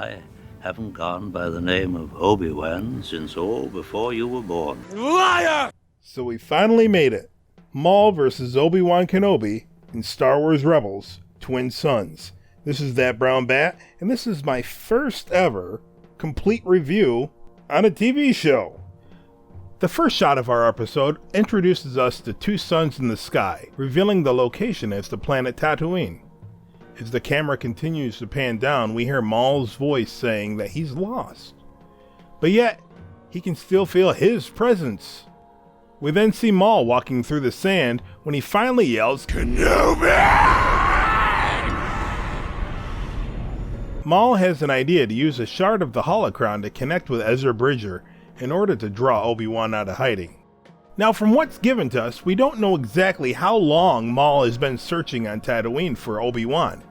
I haven't gone by the name of Obi-Wan since before you were born. Liar! So we finally made it. Maul versus Obi-Wan Kenobi in Star Wars Rebels, Twin Suns. This is That Brown Bat, and this is my first ever complete review on a TV show. The first shot of our episode introduces us to two suns in the sky, revealing the location as the planet Tatooine. As the camera continues to pan down, we hear Maul's voice saying that he's lost. But yet, he can still feel his presence. We then see Maul walking through the sand when he finally yells, "Kenobi!" Maul has an idea to use a shard of the holocron to connect with Ezra Bridger in order to draw Obi-Wan out of hiding. Now, from what's given to us, we don't know exactly how long Maul has been searching on Tatooine for Obi-Wan,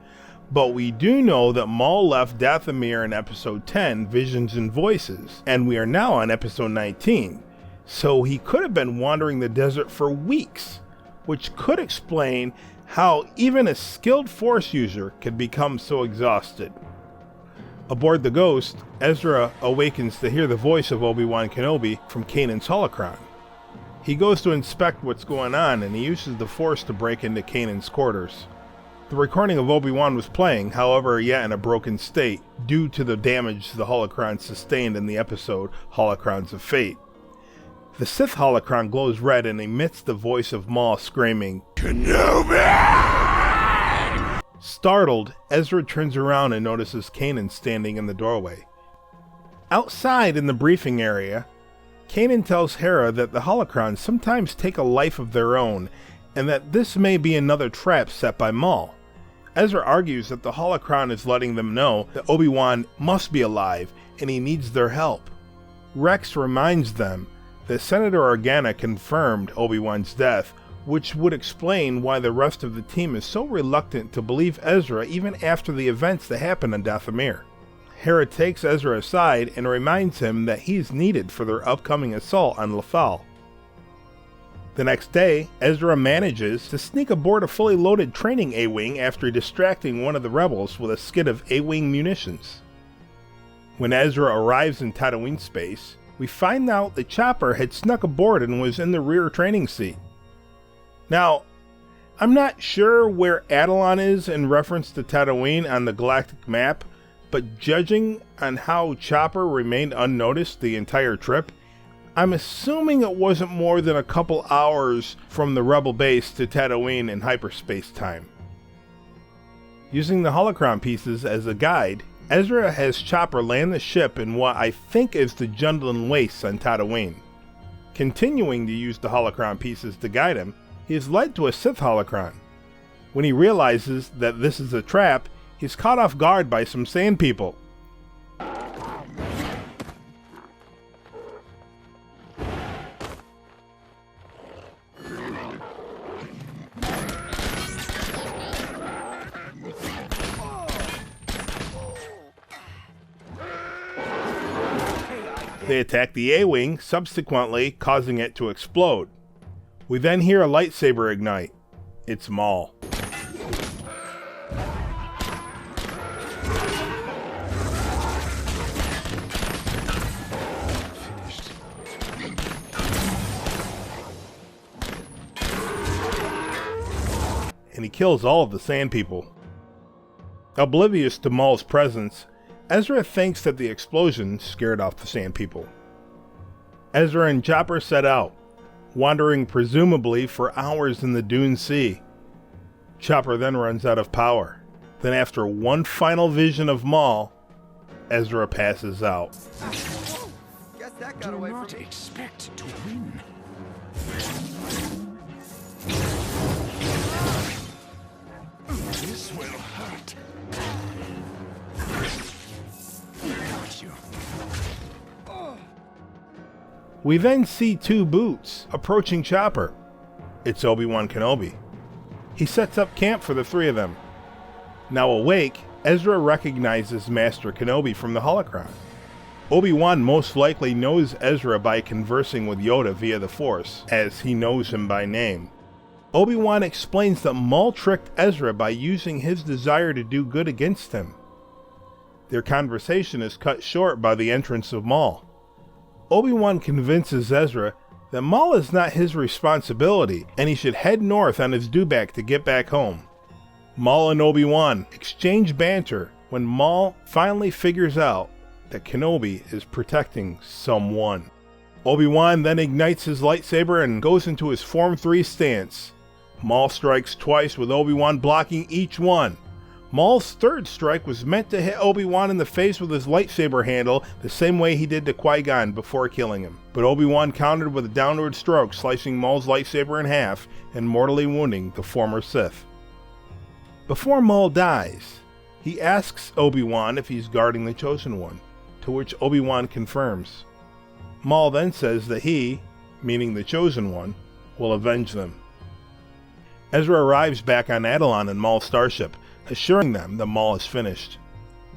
but we do know that Maul left Dathomir in episode 10, Visions and Voices, and we are now on episode 19, so he could have been wandering the desert for weeks, which could explain how even a skilled Force user could become so exhausted. Aboard the Ghost, Ezra awakens to hear the voice of Obi-Wan Kenobi from Kanan's holocron. He goes to inspect what's going on, and he uses the Force to break into Kanan's quarters. The recording of Obi-Wan was playing, however, yet in a broken state, due to the damage the holocron sustained in the episode Holocrons of Fate. The Sith holocron glows red and emits the voice of Maul screaming, "Kenobi!" Startled, Ezra turns around and notices Kanan standing in the doorway. Outside in the briefing area, Kanan tells Hera that the holocrons sometimes take a life of their own, and that this may be another trap set by Maul. Ezra argues that the holocron is letting them know that Obi-Wan must be alive and he needs their help. Rex reminds them that Senator Organa confirmed Obi-Wan's death, which would explain why the rest of the team is so reluctant to believe Ezra even after the events that happened on Dathomir. Hera takes Ezra aside and reminds him that he's needed for their upcoming assault on Lothal. The next day, Ezra manages to sneak aboard a fully loaded training A-Wing after distracting one of the rebels with a skid of A-Wing munitions. When Ezra arrives in Tatooine space, we find out that Chopper had snuck aboard and was in the rear training seat. Now, I'm not sure where Atollon is in reference to Tatooine on the galactic map, but judging on how Chopper remained unnoticed the entire trip, I'm assuming it wasn't more than a couple hours from the Rebel base to Tatooine in hyperspace time. Using the holocron pieces as a guide, Ezra has Chopper land the ship in what I think is the Jundland Wastes on Tatooine. Continuing to use the holocron pieces to guide him, he is led to a Sith holocron. When he realizes that this is a trap, he's caught off guard by some sand people. They attack the A-Wing, subsequently causing it to explode. We then hear a lightsaber ignite. It's Maul. And he kills all of the sand people. Oblivious to Maul's presence, Ezra thinks that the explosion scared off the sand people. Ezra and Chopper set out, wandering presumably for hours in the Dune Sea. Chopper then runs out of power. Then after one final vision of Maul, Ezra passes out. Guess that got away from me. Expect to win. This will hurt. Got you. We then see two Boots approaching Chopper. It's Obi-Wan Kenobi. He sets up camp for the three of them. Now awake, Ezra recognizes Master Kenobi from the holocron. Obi-Wan most likely knows Ezra by conversing with Yoda via the Force, as he knows him by name. Obi-Wan explains that Maul tricked Ezra by using his desire to do good against him. Their conversation is cut short by the entrance of Maul. Obi-Wan convinces Ezra that Maul is not his responsibility and he should head north on his dewback to get back home. Maul and Obi-Wan exchange banter when Maul finally figures out that Kenobi is protecting someone. Obi-Wan then ignites his lightsaber and goes into his Form 3 stance. Maul strikes twice with Obi-Wan blocking each one. Maul's third strike was meant to hit Obi-Wan in the face with his lightsaber handle the same way he did to Qui-Gon before killing him. But Obi-Wan countered with a downward stroke, slicing Maul's lightsaber in half and mortally wounding the former Sith. Before Maul dies, he asks Obi-Wan if he's guarding the Chosen One, to which Obi-Wan confirms. Maul then says that he, meaning the Chosen One, will avenge them. Ezra arrives back on Atollon in Maul's starship, assuring them that Maul is finished.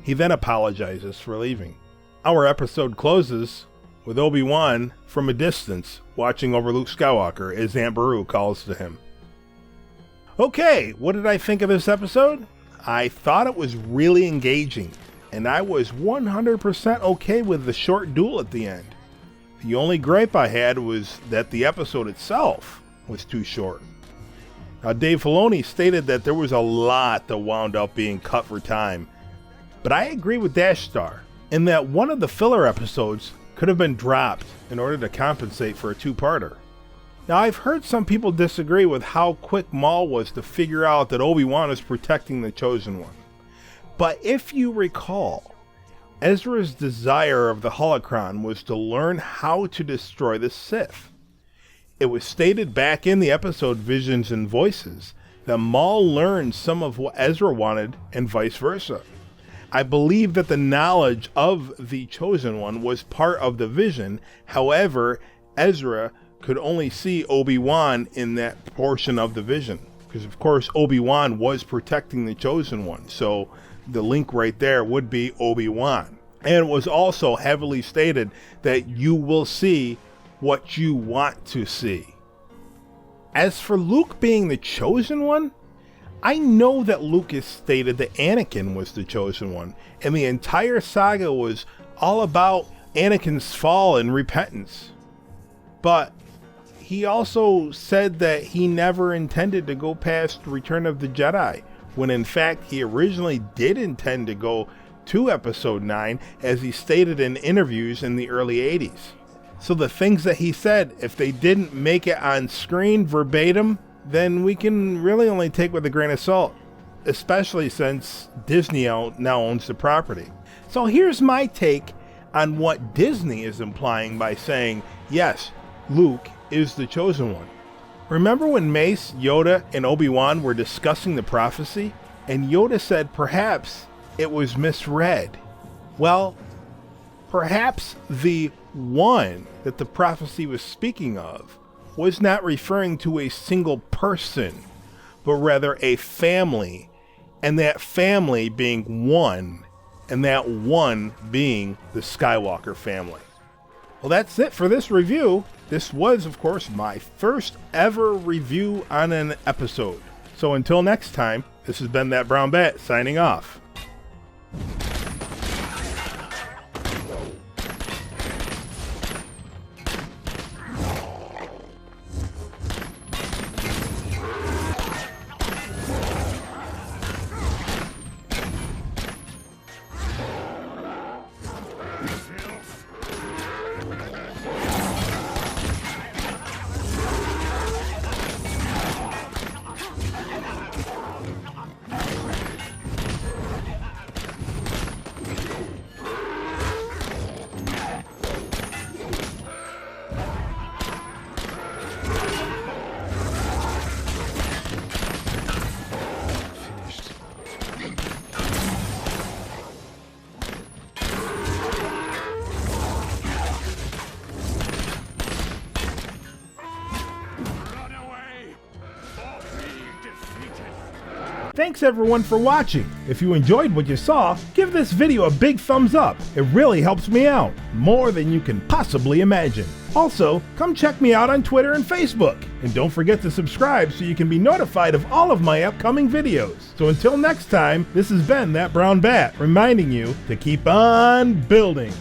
He then apologizes for leaving. Our episode closes with Obi-Wan from a distance watching over Luke Skywalker as Aunt Beru calls to him. Okay, what did I think of this episode? I thought it was really engaging, and I was 100% okay with the short duel at the end. The only gripe I had was that the episode itself was too short. Now, Dave Filoni stated that there was a lot that wound up being cut for time, but I agree with Dash Star in that one of the filler episodes could have been dropped in order to compensate for a two-parter. Now, I've heard some people disagree with how quick Maul was to figure out that Obi-Wan is protecting the Chosen One. But if you recall, Ezra's desire of the holocron was to learn how to destroy the Sith. It was stated back in the episode Visions and Voices that Maul learned some of what Ezra wanted and vice versa. I believe that the knowledge of the Chosen One was part of the vision. However, Ezra could only see Obi-Wan in that portion of the vision, because of course Obi-Wan was protecting the Chosen One, so the link right there would be Obi-Wan. And it was also heavily stated that you will see what you want to see. As for Luke being the Chosen One, I know that Lucas stated that Anakin was the Chosen One, and the entire saga was all about Anakin's fall and repentance. But he also said that he never intended to go past Return of the Jedi, when in fact he originally did intend to go to Episode 9, as he stated in interviews in the early 80s. So the things that he said, if they didn't make it on screen verbatim, then we can really only take with a grain of salt, especially since Disney now owns the property. So here's my take on what Disney is implying by saying, yes, Luke is the Chosen One. Remember when Mace, Yoda, and Obi-Wan were discussing the prophecy, and Yoda said perhaps it was misread? Well, perhaps the one that the prophecy was speaking of was not referring to a single person, but rather a family, and that family being one, and that one being the Skywalker family. Well, that's it for this review. This was, of course, my first ever review on an episode. So until next time, this has been That Brown Bat signing off. Thanks everyone for watching. If you enjoyed what you saw, give this video a big thumbs up. It really helps me out, more than you can possibly imagine. Also, come check me out on Twitter and Facebook. And don't forget to subscribe so you can be notified of all of my upcoming videos. So until next time, this has been That Brown Bat, reminding you to keep on building.